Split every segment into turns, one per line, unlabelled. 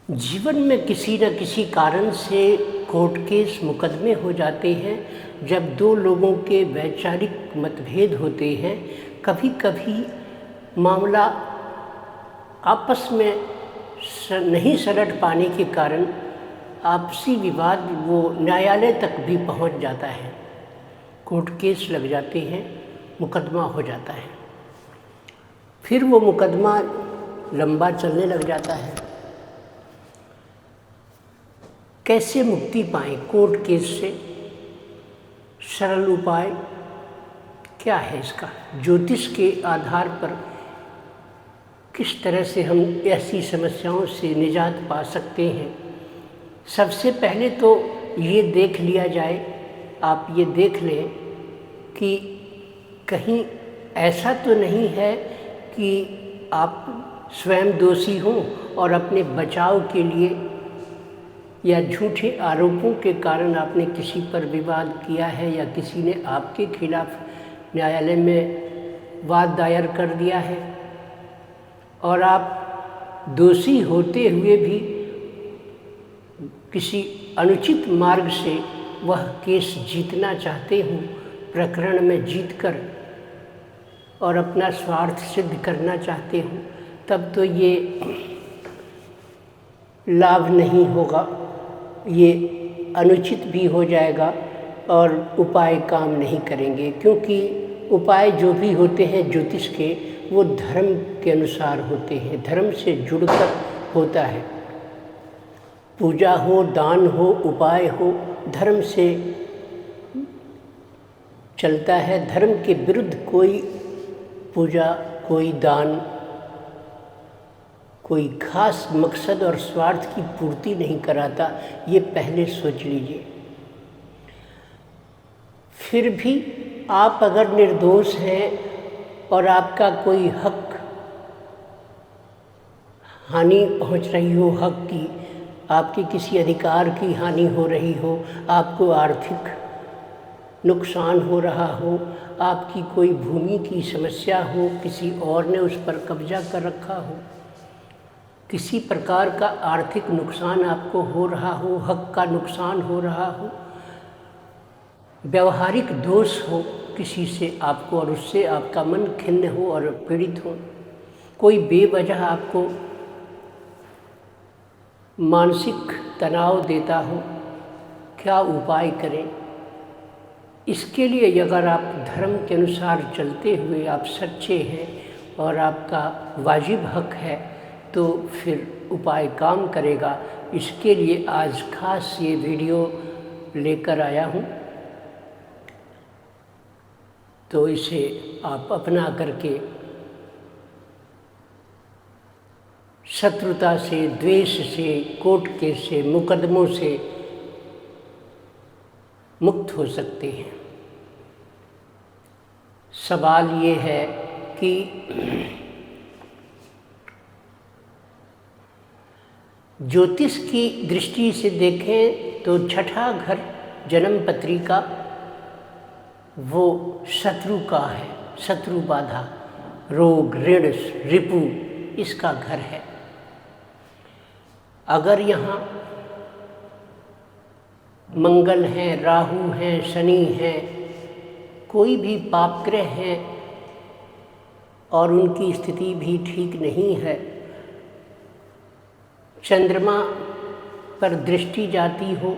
जीवन में किसी न किसी कारण से कोर्ट केस मुकदमे हो जाते हैं। जब दो लोगों के वैचारिक मतभेद होते हैं, कभी कभी मामला आपस में नहीं सलट पाने के कारण आपसी विवाद वो न्यायालय तक भी पहुंच जाता है। कोर्ट केस लग जाते हैं, मुकदमा हो जाता है। फिर वो मुकदमा लंबा चलने लग जाता है। कैसे मुक्ति पाएं कोर्ट केस से? सरल उपाय क्या है इसका? ज्योतिष के आधार पर किस तरह से हम ऐसी समस्याओं से निजात पा सकते हैं? सबसे पहले तो ये देख लिया जाए, आप ये देख लें कि कहीं ऐसा तो नहीं है कि आप स्वयं दोषी हों और अपने बचाव के लिए या झूठे आरोपों के कारण आपने किसी पर विवाद किया है या किसी ने आपके खिलाफ न्यायालय में वाद दायर कर दिया है और आप दोषी होते हुए भी किसी अनुचित मार्ग से वह केस जीतना चाहते हो, प्रकरण में जीतकर और अपना स्वार्थ सिद्ध करना चाहते हो, तब तो ये लाभ नहीं होगा, ये अनुचित भी हो जाएगा और उपाय काम नहीं करेंगे। क्योंकि उपाय जो भी होते हैं ज्योतिष के, वो धर्म के अनुसार होते हैं, धर्म से जुड़कर होता है। पूजा हो, दान हो, उपाय हो, धर्म से चलता है। धर्म के विरुद्ध कोई पूजा, कोई दान, कोई खास मकसद और स्वार्थ की पूर्ति नहीं कराता, ये पहले सोच लीजिए। फिर भी आप अगर निर्दोष हैं और आपका कोई हक हानि पहुंच रही हो, हक की, आपके किसी अधिकार की हानि हो रही हो, आपको आर्थिक नुकसान हो रहा हो, आपकी कोई भूमि की समस्या हो, किसी और ने उस पर कब्जा कर रखा हो, किसी प्रकार का आर्थिक नुकसान आपको हो रहा हो, हक का नुकसान हो रहा हो, व्यवहारिक दोष हो किसी से आपको और उससे आपका मन खिन्न हो और पीड़ित हो, कोई बेवजह आपको मानसिक तनाव देता हो, क्या उपाय करें? इसके लिए अगर आप धर्म के अनुसार चलते हुए आप सच्चे हैं और आपका वाजिब हक है, तो फिर उपाय काम करेगा। इसके लिए आज खास ये वीडियो लेकर आया हूँ, तो इसे आप अपना करके शत्रुता से, द्वेष से, कोर्ट केस से, मुकदमों से मुक्त हो सकते हैं। सवाल ये है कि ज्योतिष की दृष्टि से देखें तो छठा घर जन्म पत्रिका वो शत्रु का है, शत्रु बाधा, रोग, ऋण, रिपु, इसका घर है। अगर यहाँ मंगल हैं, राहु हैं, शनि हैं, कोई भी पाप ग्रह हैं और उनकी स्थिति भी ठीक नहीं है, चंद्रमा पर दृष्टि जाती हो,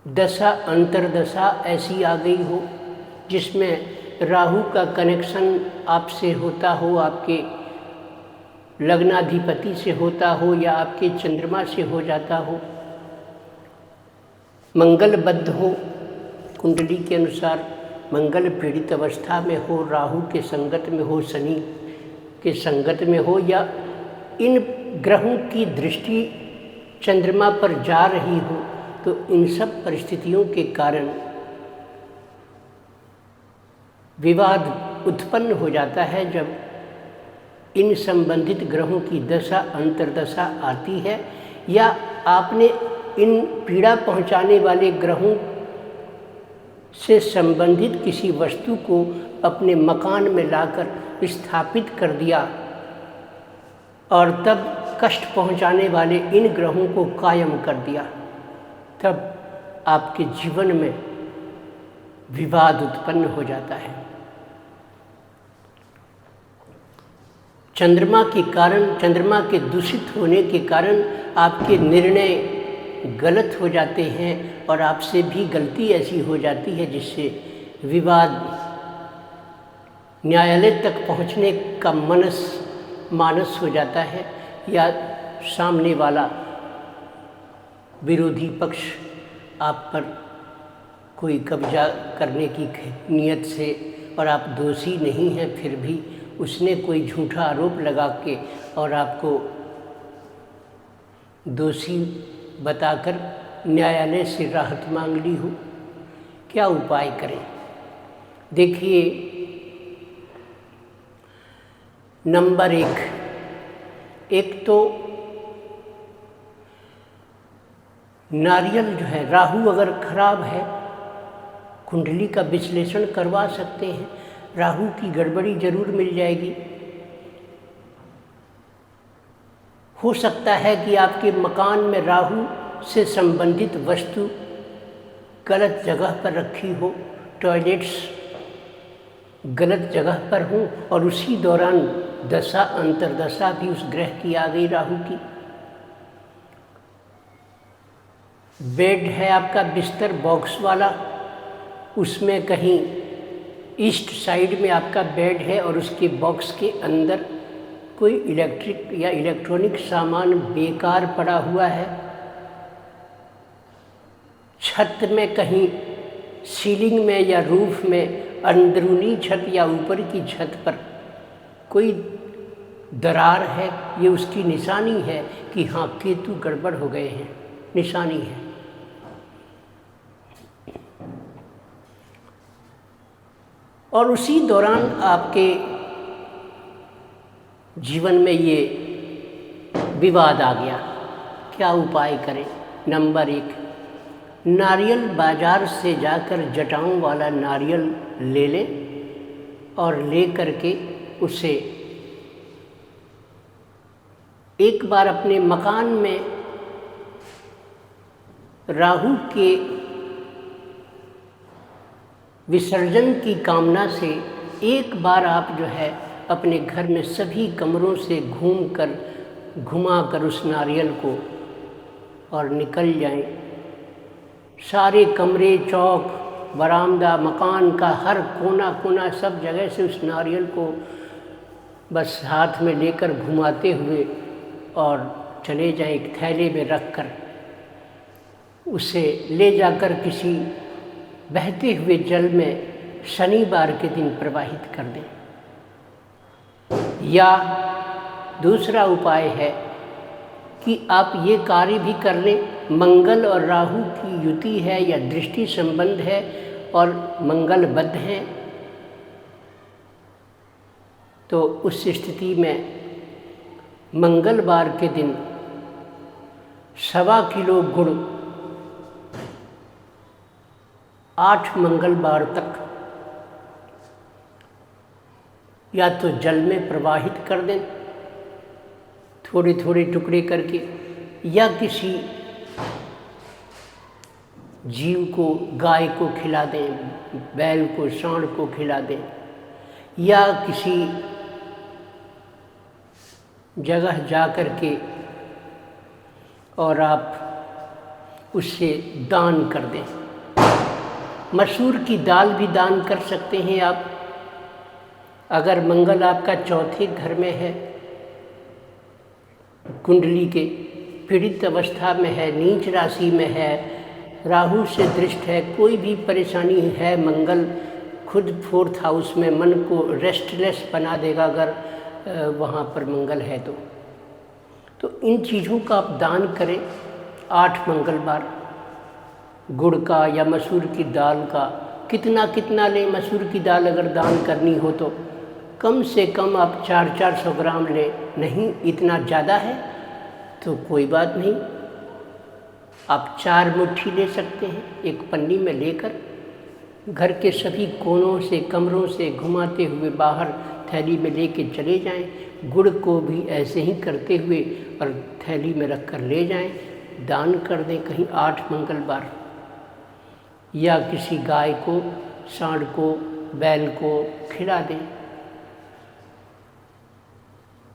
दशा अंतर्दशा ऐसी आ गई हो जिसमें राहु का कनेक्शन आपसे होता हो, आपके लग्नाधिपति से होता हो या आपके चंद्रमा से हो जाता हो, मंगल बद्ध हो, कुंडली के अनुसार मंगल पीड़ित अवस्था में हो, राहु के संगत में हो, शनि के संगत में हो, या इन ग्रहों की दृष्टि चंद्रमा पर जा रही हो, तो इन सब परिस्थितियों के कारण विवाद उत्पन्न हो जाता है। जब इन संबंधित ग्रहों की दशा अंतर्दशा आती है या आपने इन पीड़ा पहुंचाने वाले ग्रहों से संबंधित किसी वस्तु को अपने मकान में लाकर स्थापित कर दिया, और तब कष्ट पहुंचाने वाले इन ग्रहों को कायम कर दिया, तब आपके जीवन में विवाद उत्पन्न हो जाता है। चंद्रमा के कारण, चंद्रमा के दूषित होने के कारण आपके निर्णय गलत हो जाते हैं और आपसे भी गलती ऐसी हो जाती है जिससे विवाद न्यायालय तक पहुंचने का मानस हो जाता है, या सामने वाला विरोधी पक्ष आप पर कोई कब्जा करने की नीयत से, और आप दोषी नहीं हैं फिर भी उसने कोई झूठा आरोप लगा के और आपको दोषी बताकर न्यायालय से राहत मांग ली हो। क्या उपाय करें? देखिए, नंबर एक तो नारियल जो है, राहु अगर खराब है, कुंडली का विश्लेषण करवा सकते हैं, राहु की गड़बड़ी जरूर मिल जाएगी। हो सकता है कि आपके मकान में राहु से संबंधित वस्तु गलत जगह पर रखी हो, टॉयलेट्स गलत जगह पर हों और उसी दौरान दशा अंतर्दशा भी उस ग्रह की आ गई राहु की। बेड है आपका बिस्तर बॉक्स वाला, उसमें कहीं ईस्ट साइड में आपका बेड है और उसके बॉक्स के अंदर कोई इलेक्ट्रिक या इलेक्ट्रॉनिक सामान बेकार पड़ा हुआ है। छत में कहीं सीलिंग में या रूफ में, अंदरूनी छत या ऊपर की छत पर कोई दरार है, ये उसकी निशानी है कि हाँ केतु गड़बड़ हो गए हैं, निशानी है। और उसी दौरान आपके जीवन में ये विवाद आ गया, क्या उपाय करें? नंबर 1, नारियल बाजार से जाकर जटाओं वाला नारियल ले लें और ले करके उसे एक बार अपने मकान में राहु के विसर्जन की कामना से एक बार आप जो है अपने घर में सभी कमरों से घुमा कर उस नारियल को और निकल जाएं। सारे कमरे, चौक, बरामदा, मकान का हर कोना कोना सब जगह से उस नारियल को बस हाथ में लेकर घुमाते हुए और चले जाएं, एक थैले में रख कर उसे ले जाकर किसी बहते हुए जल में शनिवार के दिन प्रवाहित कर दें। या दूसरा उपाय है कि आप ये कार्य भी कर लें, मंगल और राहु की युति है या दृष्टि संबंध है और मंगलबद्ध हैं, तो उस स्थिति में मंगलवार के दिन 1.25 किलो गुड़ 8 मंगलवार तक या तो जल में प्रवाहित कर दें थोड़े थोड़े टुकड़े करके, या किसी जीव को, गाय को खिला दें, बैल को, सांड को खिला दें, या किसी जगह जा कर के और आप उससे दान कर दें। मसूर की दाल भी दान कर सकते हैं आप। अगर मंगल आपका चौथे घर में है, कुंडली के पीड़ित अवस्था में है, नीच राशि में है, राहु से दृष्ट है, कोई भी परेशानी है, मंगल खुद 4th हाउस में मन को रेस्टलेस बना देगा अगर वहाँ पर मंगल है तो इन चीज़ों का आप दान करें 8 मंगलवार। गुड़ का या मसूर की दाल का कितना लें? मसूर की दाल अगर दान करनी हो तो कम से कम आप 400 ग्राम लें। नहीं इतना ज़्यादा है तो कोई बात नहीं, आप 4 मुट्ठी ले सकते हैं, एक पन्नी में लेकर घर के सभी कोनों से, कमरों से घुमाते हुए बाहर थैली में लेके चले जाएं। गुड़ को भी ऐसे ही करते हुए और थैली में रख कर ले जाएं, दान कर दें कहीं 8 मंगलवार, या किसी गाय को, सांड को, बैल को खिला दें।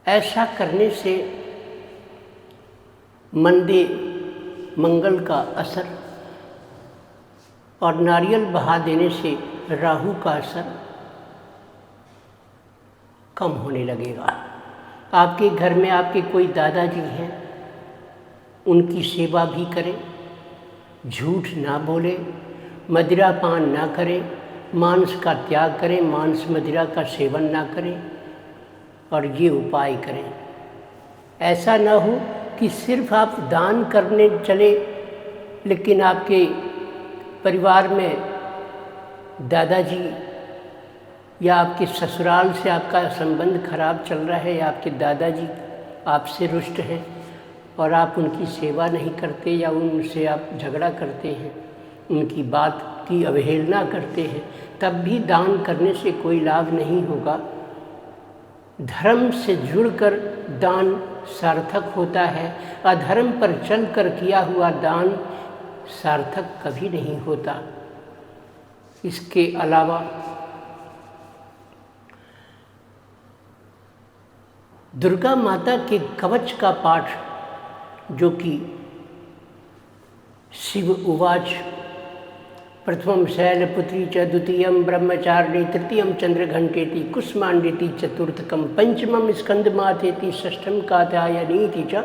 ऐसा करने से मंदे मंगल का असर और नारियल बहा देने से राहु का असर कम होने लगेगा। आपके घर में आपके कोई दादाजी हैं, उनकी सेवा भी करें, झूठ ना बोले, मदिरा पान ना करें, मांस का त्याग करें, मांस मदिरा का सेवन ना करें और ये उपाय करें। ऐसा ना हो कि सिर्फ आप दान करने चले लेकिन आपके परिवार में दादाजी या आपके ससुराल से आपका संबंध खराब चल रहा है, या आपके दादाजी आपसे रुष्ट हैं और आप उनकी सेवा नहीं करते या उनसे आप झगड़ा करते हैं, उनकी बात की अवहेलना करते हैं, तब भी दान करने से कोई लाभ नहीं होगा। धर्म से जुड़कर दान सार्थक होता है, अधर्म पर चलकर किया हुआ दान सार्थक कभी नहीं होता। इसके अलावा दुर्गा माता के कवच का पाठ, जो कि शिव उवाच प्रथमं शैलपुत्री च द्वितीयं ब्रह्मचारिणी तृतीयं चंद्रघंटेति कुष्मांडेति चतुर्थकं पंचमं स्कंदमाथेति षष्ठं कात्यायनीति च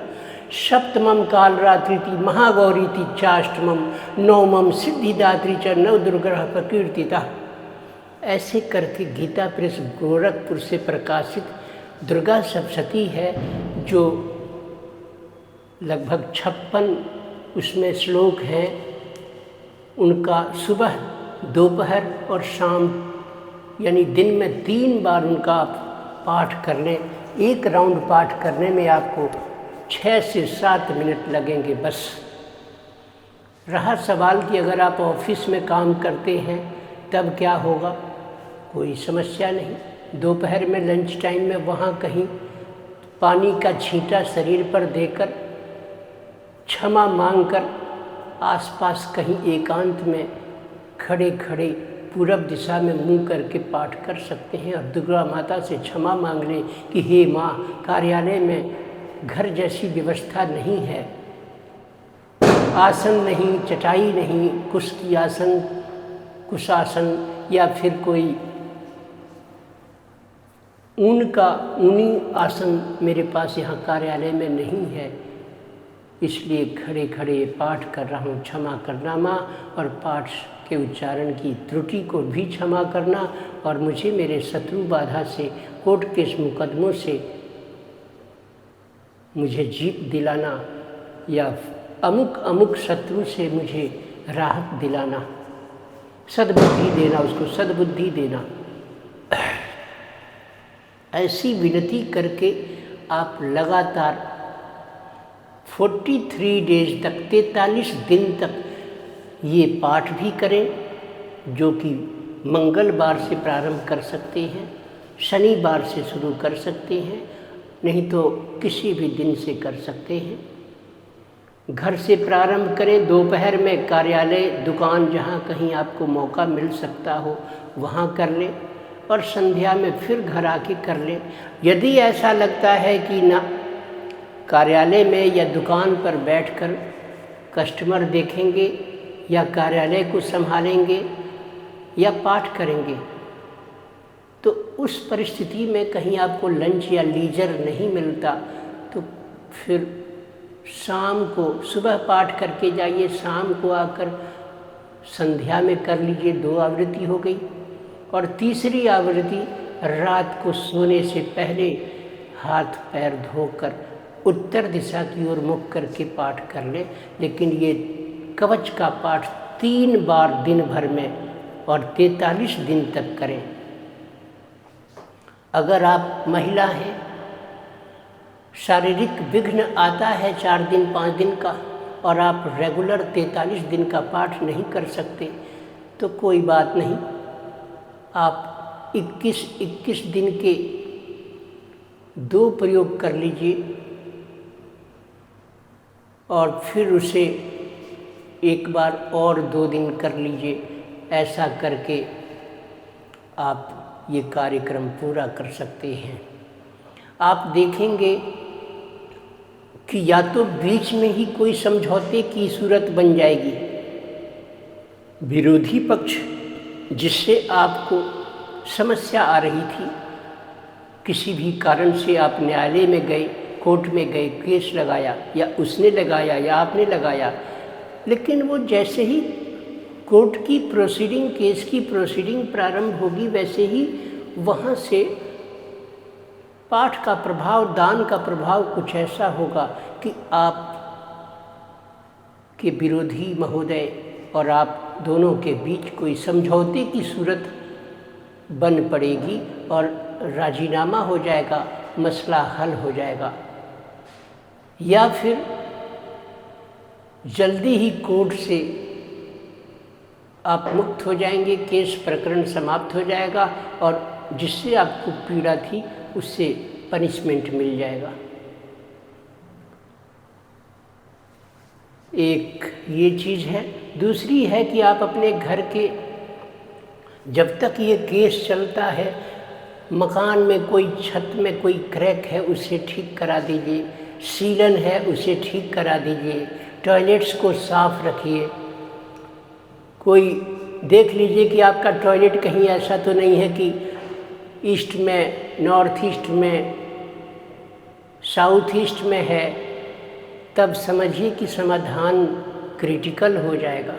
सप्तमं कालरात्रिति महागौरीति चाष्टमं नवमं सिद्धिदात्री च नवदुर्ग्रह प्रकीर्तिता। ऐसे करके गीता प्रेस गोरखपुर से प्रकाशित दुर्गा सप्तशती है, जो लगभग 56 उसमें श्लोक हैं। उनका सुबह, दोपहर और शाम यानी दिन में 3 बार उनका आप पाठ कर लें। एक राउंड पाठ करने में आपको 6 से 7 मिनट लगेंगे बस। रहा सवाल कि अगर आप ऑफिस में काम करते हैं तब क्या होगा, कोई समस्या नहीं। दोपहर में लंच टाइम में वहाँ कहीं पानी का छींटा शरीर पर देकर, क्षमा मांगकर आसपास कहीं एकांत में खड़े खड़े पूरब दिशा में मुंह करके पाठ कर सकते हैं और दुर्गा माता से क्षमा मांग लें कि हे माँ, कार्यालय में घर जैसी व्यवस्था नहीं है, आसन नहीं, चटाई नहीं, कुश आसन, कुशासन या फिर कोई ऊनी आसन मेरे पास यहाँ कार्यालय में नहीं है, इसलिए खड़े खड़े पाठ कर रहा हूँ, क्षमा करना माँ। और पाठ के उच्चारण की त्रुटि को भी क्षमा करना और मुझे मेरे शत्रु बाधा से, कोर्ट केस मुकदमों से मुझे जीत दिलाना या अमुक अमुक शत्रु से मुझे राहत दिलाना, सद्बुद्धि देना, उसको सद्बुद्धि देना। ऐसी विनती करके आप लगातार 43 डेज तक, 43 दिन तक ये पाठ भी करें, जो कि मंगलवार से प्रारंभ कर सकते हैं, शनिवार से शुरू कर सकते हैं, नहीं तो किसी भी दिन से कर सकते हैं। घर से प्रारंभ करें, दोपहर में कार्यालय, दुकान, जहाँ कहीं आपको मौका मिल सकता हो वहाँ कर लें और संध्या में फिर घर आके कर लें। यदि ऐसा लगता है कि ना कार्यालय में या दुकान पर बैठकर कस्टमर देखेंगे या कार्यालय को संभालेंगे या पाठ करेंगे, तो उस परिस्थिति में कहीं आपको लंच या लीजर नहीं मिलता, तो फिर शाम को सुबह पाठ करके जाइए, शाम को आकर संध्या में कर लीजिए। 2 आवृत्ति हो गई। और तीसरी आवृत्ति रात को सोने से पहले हाथ पैर धोकर उत्तर दिशा की ओर मुख करके पाठ कर ले। लेकिन ये कवच का पाठ 3 बार दिन भर में और 43 दिन तक करें। अगर आप महिला हैं, शारीरिक विघ्न आता है 4 दिन 5 दिन का और आप रेगुलर 43 दिन का पाठ नहीं कर सकते, तो कोई बात नहीं, आप 21 दिन के 2 प्रयोग कर लीजिए और फिर उसे एक बार और 2 दिन कर लीजिए। ऐसा करके आप ये कार्यक्रम पूरा कर सकते हैं। आप देखेंगे कि या तो बीच में ही कोई समझौते की सूरत बन जाएगी, विरोधी पक्ष जिससे आपको समस्या आ रही थी, किसी भी कारण से आप न्यायालय में गए, कोर्ट में गए, केस लगाया, या उसने लगाया या आपने लगाया, लेकिन वो जैसे ही कोर्ट की प्रोसीडिंग, केस की प्रोसीडिंग प्रारंभ होगी, वैसे ही वहाँ से पाठ का प्रभाव, दान का प्रभाव कुछ ऐसा होगा कि आप के विरोधी महोदय और आप दोनों के बीच कोई समझौते की सूरत बन पड़ेगी और राजीनामा हो जाएगा, मसला हल हो जाएगा। या फिर जल्दी ही कोर्ट से आप मुक्त हो जाएंगे, केस प्रकरण समाप्त हो जाएगा और जिससे आपको पीड़ा थी उससे पनिशमेंट मिल जाएगा। एक ये चीज़ है। दूसरी है कि आप अपने घर के, जब तक ये केस चलता है, मकान में कोई छत में कोई क्रैक है उसे ठीक करा दीजिए, सीलन है उसे ठीक करा दीजिए, टॉयलेट्स को साफ रखिए। कोई देख लीजिए कि आपका टॉयलेट कहीं ऐसा तो नहीं है कि ईस्ट में, नॉर्थ ईस्ट में, साउथ ईस्ट में है, तब समझिए कि समाधान क्रिटिकल हो जाएगा।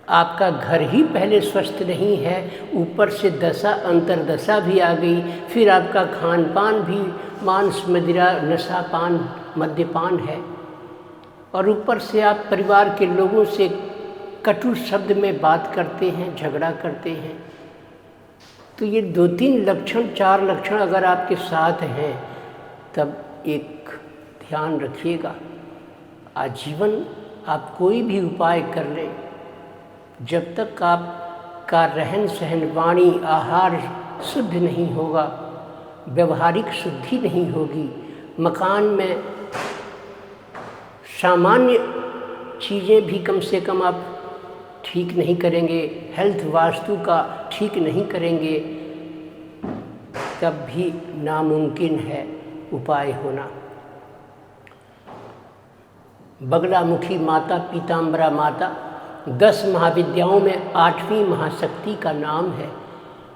आपका घर ही पहले स्वस्थ नहीं है, ऊपर से दशा, अंतर्दशा भी आ गई, फिर आपका खान पान भी मांस, मदिरा, नशा पान, मद्यपान है, और ऊपर से आप परिवार के लोगों से कटु शब्द में बात करते हैं, झगड़ा करते हैं। तो ये 2-3 लक्षण, 4 लक्षण अगर आपके साथ हैं, तब एक ध्यान रखिएगा, आजीवन आप कोई भी उपाय कर लें, जब तक आपका रहन सहन, वाणी, आहार शुद्ध नहीं होगा, व्यवहारिक शुद्धि नहीं होगी, मकान में सामान्य चीज़ें भी कम से कम आप ठीक नहीं करेंगे, हेल्थ वास्तु का ठीक नहीं करेंगे, तब भी नामुमकिन है उपाय होना। बगलामुखी माता, पीताम्बरा माता 10 महाविद्याओं में 8वीं महाशक्ति का नाम है।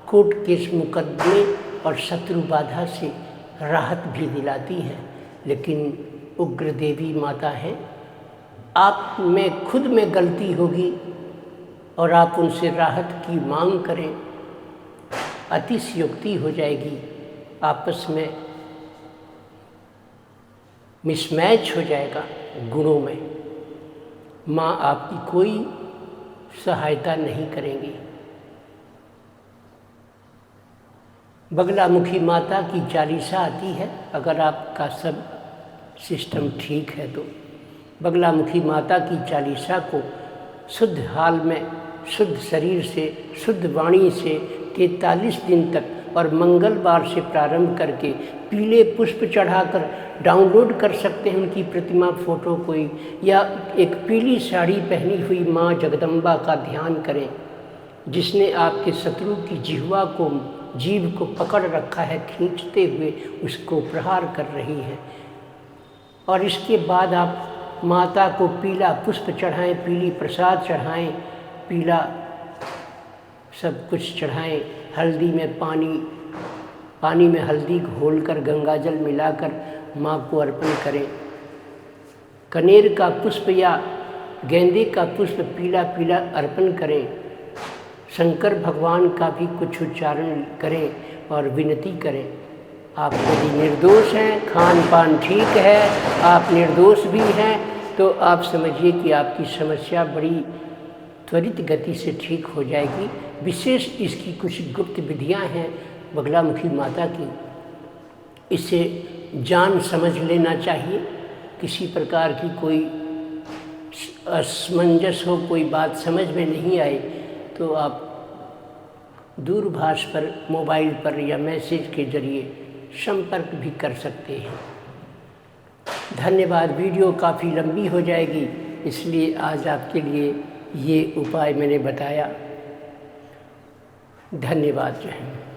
कोर्ट केस, मुकदमे और शत्रु बाधा से राहत भी दिलाती हैं, लेकिन उग्र देवी माता है। आप में खुद में गलती होगी और आप उनसे राहत की मांग करें, अतिशयोक्ति हो जाएगी, आपस में मिसमैच हो जाएगा गुणों में। माँ आपकी कोई सहायता नहीं करेंगी। बगलामुखी माता की चालीसा आती है, अगर आपका सब सिस्टम ठीक है तो। बगलामुखी माता की चालीसा को शुद्ध हाल में, शुद्ध शरीर से, शुद्ध वाणी से 43 दिन तक और मंगलवार से प्रारंभ करके पीले पुष्प चढ़ाकर डाउनलोड कर सकते हैं उनकी प्रतिमा, फोटो कोई, या एक पीली साड़ी पहनी हुई माँ जगदम्बा का ध्यान करें, जिसने आपके शत्रु की जिह्वा को, जीभ को पकड़ रखा है, खींचते हुए उसको प्रहार कर रही है। और इसके बाद आप माता को पीला पुष्प चढ़ाएं, पीली प्रसाद चढ़ाएं, पीला सब कुछ चढ़ाएं, हल्दी में पानी में हल्दी घोलकर गंगाजल मिलाकर माँ को अर्पण करें। कनेर का पुष्प या गेंदे का पुष्प पीला पीला अर्पण करें। शंकर भगवान का भी कुछ उच्चारण करें और विनती करें। आप यदि निर्दोष हैं, खान पान ठीक है, आप निर्दोष भी हैं, तो आप समझिए कि आपकी समस्या बड़ी त्वरित गति से ठीक हो जाएगी। विशेष इसकी कुछ गुप्त विधियां हैं बगलामुखी माता की, इसे जान समझ लेना चाहिए। किसी प्रकार की कोई असमंजस हो, कोई बात समझ में नहीं आए, तो आप दूरभाष पर, मोबाइल पर या मैसेज के जरिए संपर्क भी कर सकते हैं। धन्यवाद। वीडियो काफ़ी लंबी हो जाएगी, इसलिए आज आपके लिए ये उपाय मैंने बताया। धन्यवाद। जय हिंद।